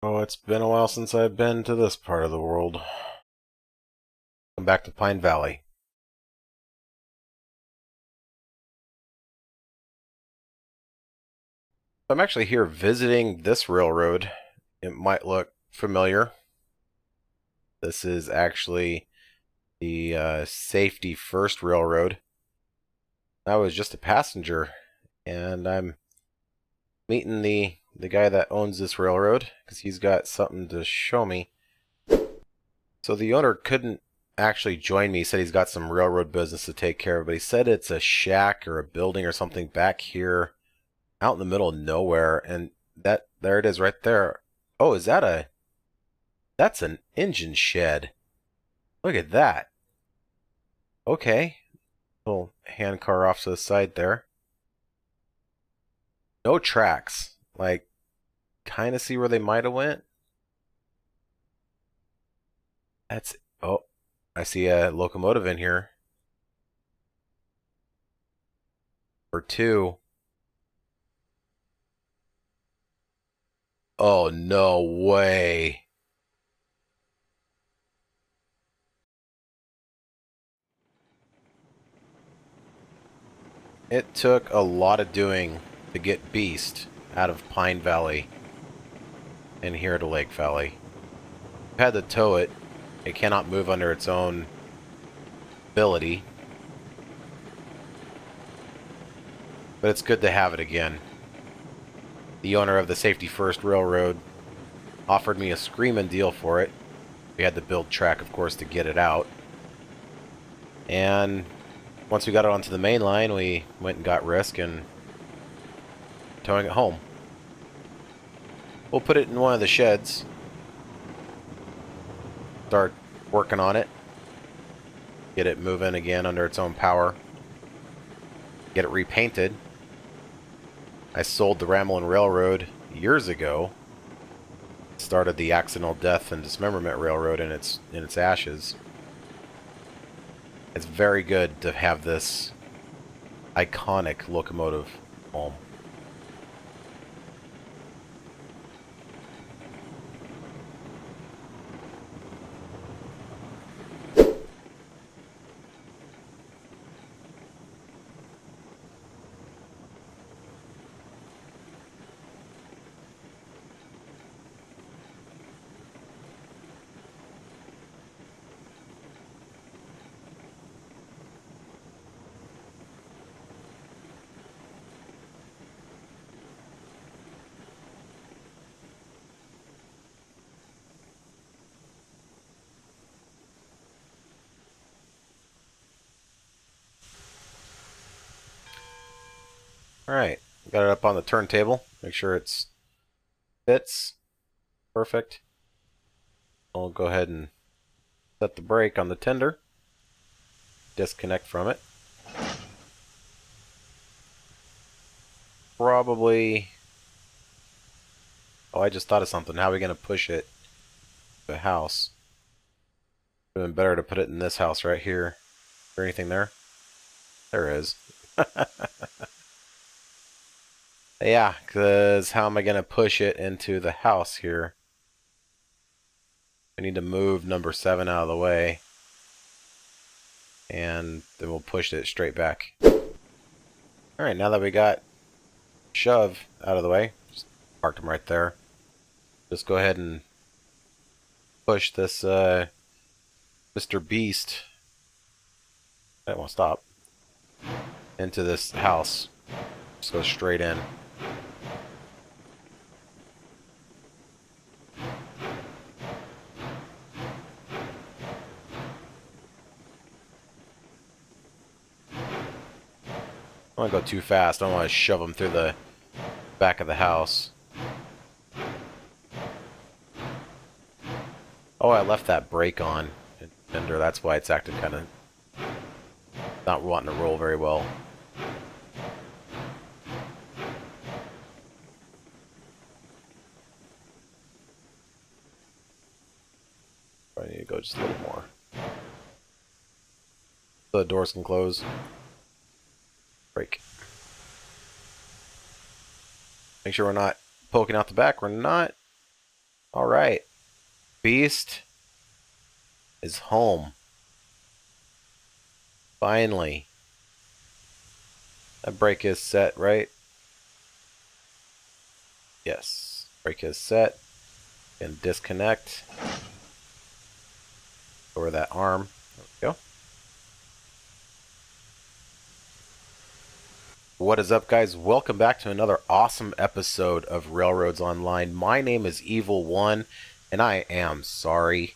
Oh, it's been a while since I've been to this part of the world. Come back to Pine Valley. I'm actually here visiting this railroad. It might look familiar. This is actually the Safety First Railroad. I was just a passenger, and I'm meeting the guy that owns this railroad because he's got something to show me. So the owner couldn't actually join me. He said he's got some railroad business to take care of, but he said it's a shack or a building or something back here out in the middle of nowhere, and there it is right there. Oh, that's an engine shed. Look at that. Okay. Little hand car off to the side there. No tracks. Like, kind of see where they might have went. Oh, I see a locomotive in here. Or two. Oh, no way. It took a lot of doing to get Beast out of Pine Valley and here to Lake Valley. I've had to tow it. It cannot move under its own ability. But it's good to have it again. The owner of the Safety First Railroad offered me a screaming deal for it. We had to build track, of course, to get it out. And once we got it onto the main line, we went and got Risk and towing it home. We'll put it in one of the sheds. Start working on it. Get it moving again under its own power. Get it repainted. I sold the Ramblin' Railroad years ago. Started the Accidental Death and Dismemberment Railroad in its ashes. It's very good to have this iconic locomotive home. Alright, got it up on the turntable. Make sure it fits. Perfect. I'll go ahead and set the brake on the tender. Disconnect from it. Probably... Oh, I just thought of something. How are we going to push it to the house? Would have been better to put it in this house right here. Is there anything there? There is. Yeah, because how am I going to push it into the house here? I need to move number 7 out of the way. And then we'll push it straight back. Alright, now that we got shove out of the way, just parked them right there. Just go ahead and push this Mr. Beast. That won't stop. Into this house. Just go straight in. I don't want to go too fast. I don't want to shove them through the back of the house. Oh, I left that brake on. Fender. That's why it's acting kind of not wanting to roll very well. I need to go just a little more. So the doors can close. Brake. Make sure we're not poking out the back. We're not. Alright. Beast is home. Finally. That brake is set, right? Yes. Brake is set. And disconnect. Over that arm. There we go. What is up, guys? Welcome back to another awesome episode of Railroads Online. My name is Evil1, and I am sorry.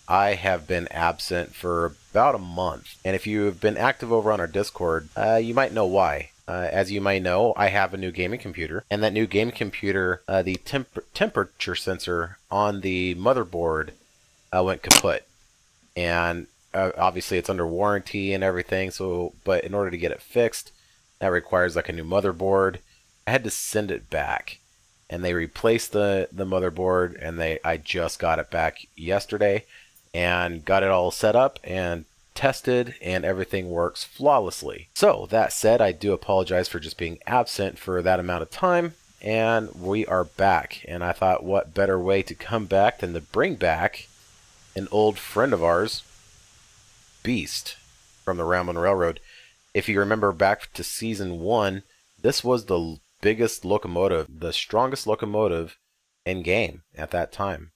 I have been absent for about a month, and if you have been active over on our Discord, you might know why. As you might know, I have a new gaming computer, and that new gaming computer, the temperature sensor on the motherboard went kaput. And obviously it's under warranty and everything, so but in order to get it fixed, that requires like a new motherboard. I had to send it back, and they replaced the motherboard, and I just got it back yesterday and got it all set up and tested, and everything works flawlessly. So that said, I do apologize for just being absent for that amount of time, and we are back. And I thought, what better way to come back than to bring back an old friend of ours, Beast, from the Ramblin' Railroad. If you remember back to season 1, this was the biggest locomotive, the strongest locomotive in game at that time.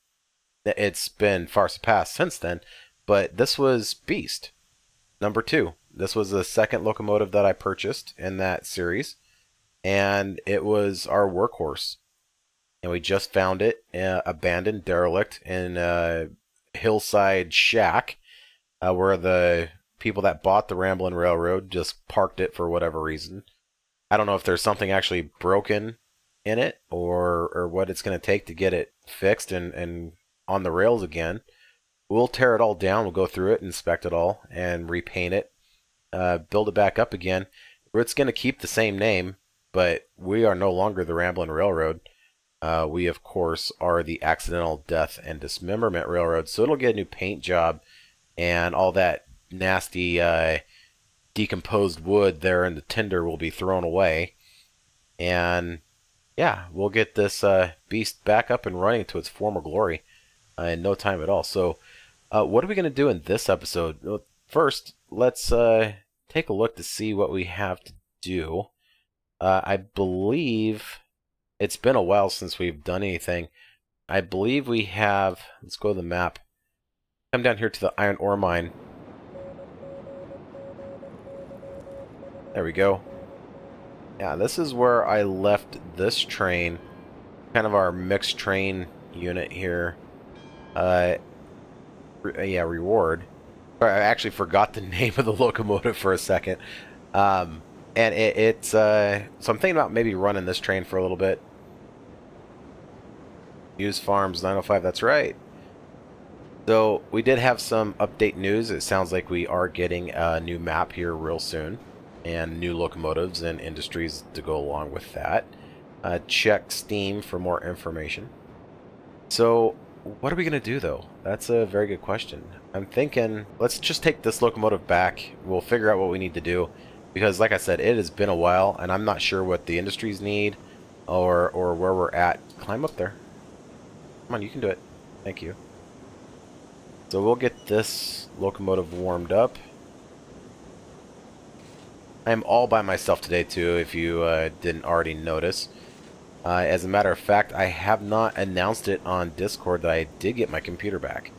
It's been far surpassed since then, but this was Beast, number 2. This was the second locomotive that I purchased in that series, and it was our workhorse. And we just found it, abandoned, derelict, in a hillside shack, where the people that bought the Ramblin' Railroad just parked it for whatever reason. I don't know if there's something actually broken in it, or what it's going to take to get it fixed and on the rails again. We'll tear it all down. We'll go through it, inspect it all, and repaint it, build it back up again. It's going to keep the same name, but we are no longer the Ramblin' Railroad. We, of course, are the Accidental Death and Dismemberment Railroad, so it'll get a new paint job, and all that nasty decomposed wood there in the tinder will be thrown away. And yeah, we'll get this beast back up and running to its former glory in no time at all. So what are we going to do in this episode? Well, first, let's take a look to see what we have to do. I believe it's been a while since we've done anything. I believe we have, let's go to the map, come down here to the iron ore mine. There we go. Yeah, this is where I left this train, kind of our mixed train unit here. Yeah, reward. I actually forgot the name of the locomotive for a second. And it's so I'm thinking about maybe running this train for a little bit. Use Farms 905, that's right. So we did have some update news. It sounds like we are getting a new map here real soon, and new locomotives and industries to go along with that. Check Steam for more information. So what are we going to do, though? That's a very good question. I'm thinking, let's just take this locomotive back. We'll figure out what we need to do, because like I said, it has been a while, and I'm not sure what the industries need or where we're at. Climb up there. Come on, you can do it. Thank you. So we'll get this locomotive warmed up. I'm all by myself today, too, if you didn't already notice. As a matter of fact, I have not announced it on Discord that I did get my computer back.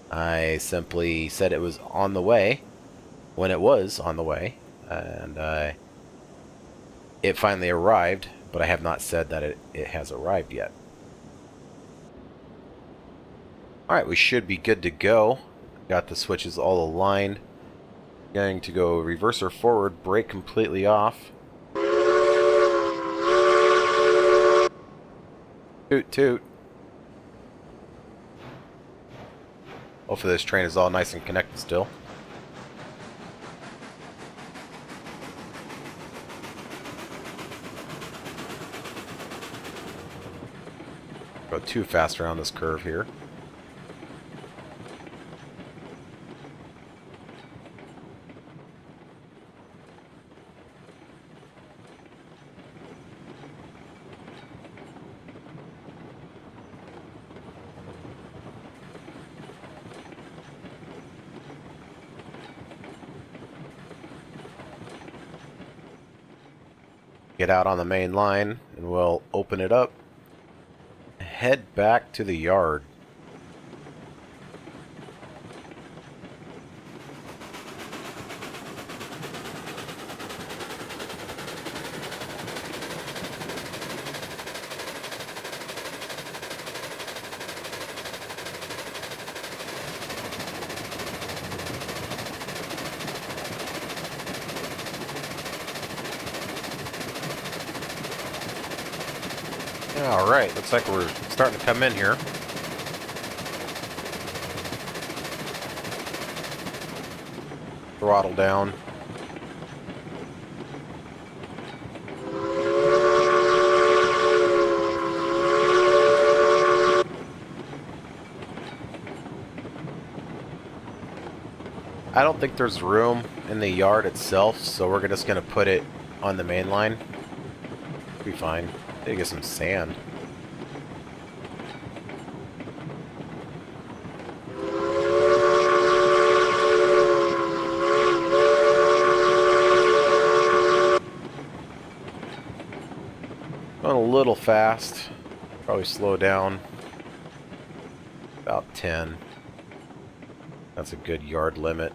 I simply said it was on the way when it was on the way, and it finally arrived, but I have not said that it has arrived yet. Alright, we should be good to go. Got the switches all aligned. Going to go reverse or forward, brake completely off. Toot toot. Hopefully this train is all nice and connected still. Go too fast around this curve here. it out on the main line, and we'll open it up, head back to the yard. Alright, looks like we're starting to come in here. Throttle down. I don't think there's room in the yard itself, so we're just going to put it on the main line. Be fine. Maybe get some sand. Going a little fast. Probably slow down. About 10. That's a good yard limit.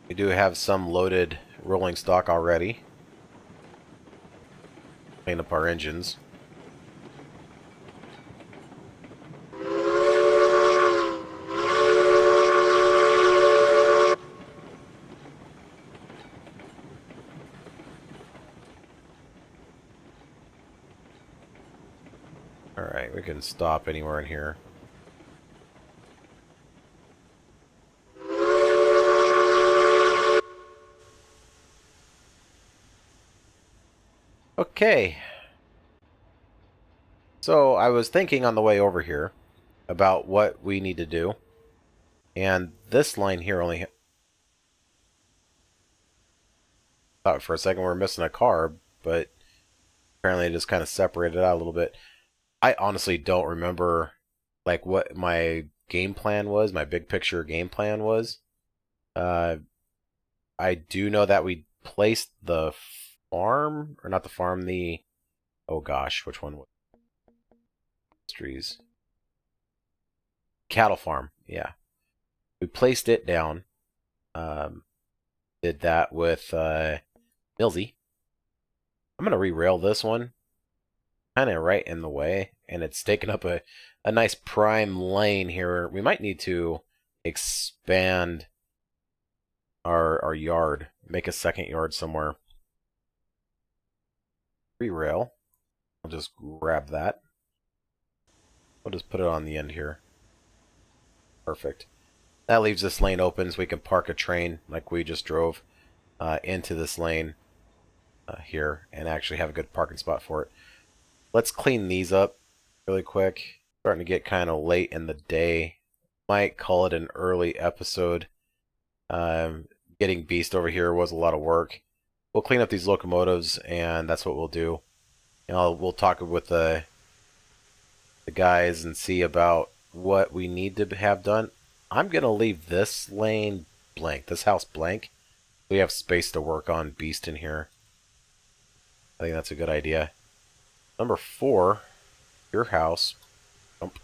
We do have some loaded rolling stock already. Clean up our engines. Alright, we can stop anywhere in here. Okay. So I was thinking on the way over here about what we need to do. And this line here only... Thought for a second we were missing a car, but apparently it just kind of separated out a little bit. I honestly don't remember like what my game plan was, my big picture game plan was. I do know that we placed the farm, or not the farm, the... Oh gosh, which one was Trees. Cattle farm, yeah. We placed it down. Did that with Millsy. I'm gonna re-rail this one. Kind of right in the way, and it's taken up a nice prime lane here. We might need to expand our yard, make a second yard somewhere. Re-rail. I'll just grab that. We'll just put it on the end here. Perfect. That leaves this lane open so we can park a train like we just drove into this lane here and actually have a good parking spot for it. Let's clean these up really quick. Starting to get kind of late in the day. Might call it an early episode. Getting Beast over here was a lot of work. We'll clean up these locomotives, and that's what we'll do. We'll talk with the guys and see about what we need to have done. I'm going to leave this lane blank, this house blank. We have space to work on Beast in here. I think that's a good idea. Number 4, your house. Jump.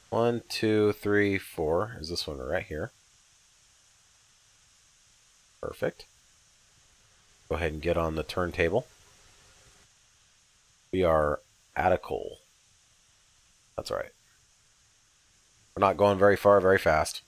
1, 2, 3, 4. Is this one right here? Perfect. Go ahead and get on the turntable. We are out of coal. That's all right. We're not going very far, very fast.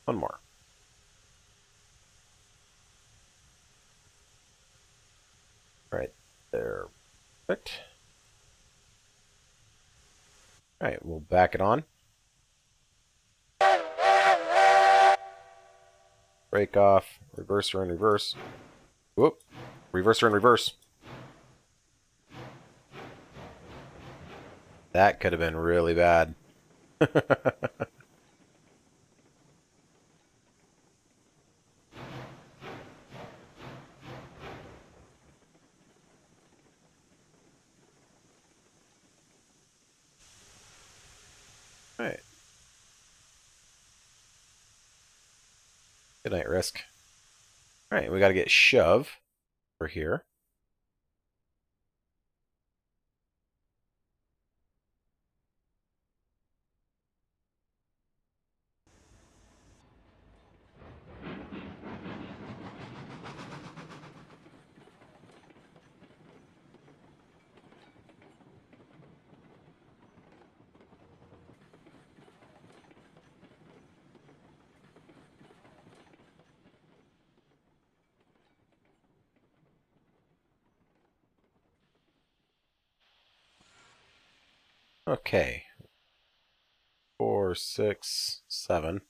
One more. Right there. Perfect. Alright, we'll back it on. Break off, reverser and reverse. Whoop. Reverser and reverse. That could have been really bad. Alright. Good night, Risk. Alright, we gotta get shove for here. Okay. 4, 6, 7.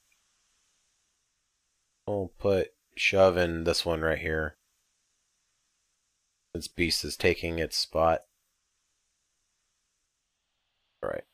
We'll put shove in this one right here, since Beast is taking its spot. Alright.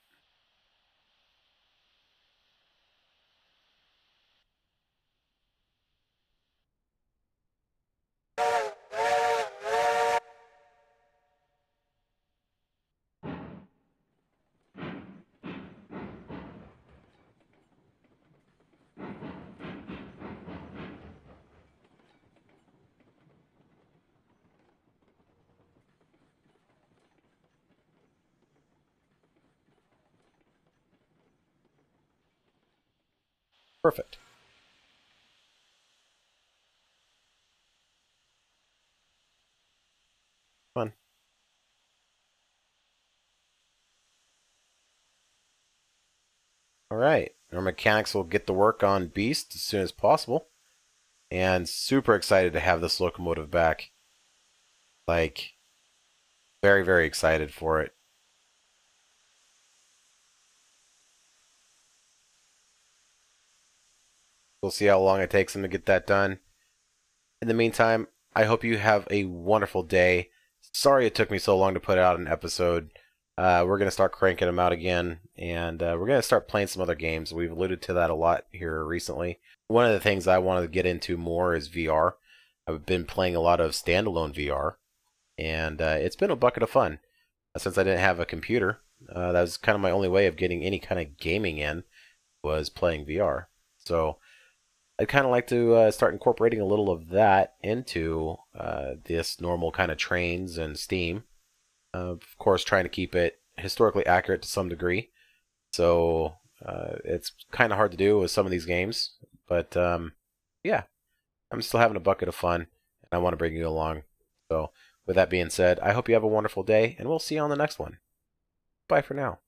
Perfect. Fun. Alright. Our mechanics will get to work on Beast as soon as possible. And super excited to have this locomotive back. Like, very, very excited for it. We'll see how long it takes him to get that done. In the meantime, I hope you have a wonderful day. Sorry it took me so long to put out an episode. We're going to start cranking them out again, and we're going to start playing some other games. We've alluded to that a lot here recently. One of the things I wanted to get into more is VR. I've been playing a lot of standalone VR, and it's been a bucket of fun. Since I didn't have a computer, that was kind of my only way of getting any kind of gaming in, was playing VR. So I'd kind of like to start incorporating a little of that into this normal kind of trains and Steam. Of course, trying to keep it historically accurate to some degree. So it's kind of hard to do with some of these games. But yeah, I'm still having a bucket of fun, and I want to bring you along. So with that being said, I hope you have a wonderful day, and we'll see you on the next one. Bye for now.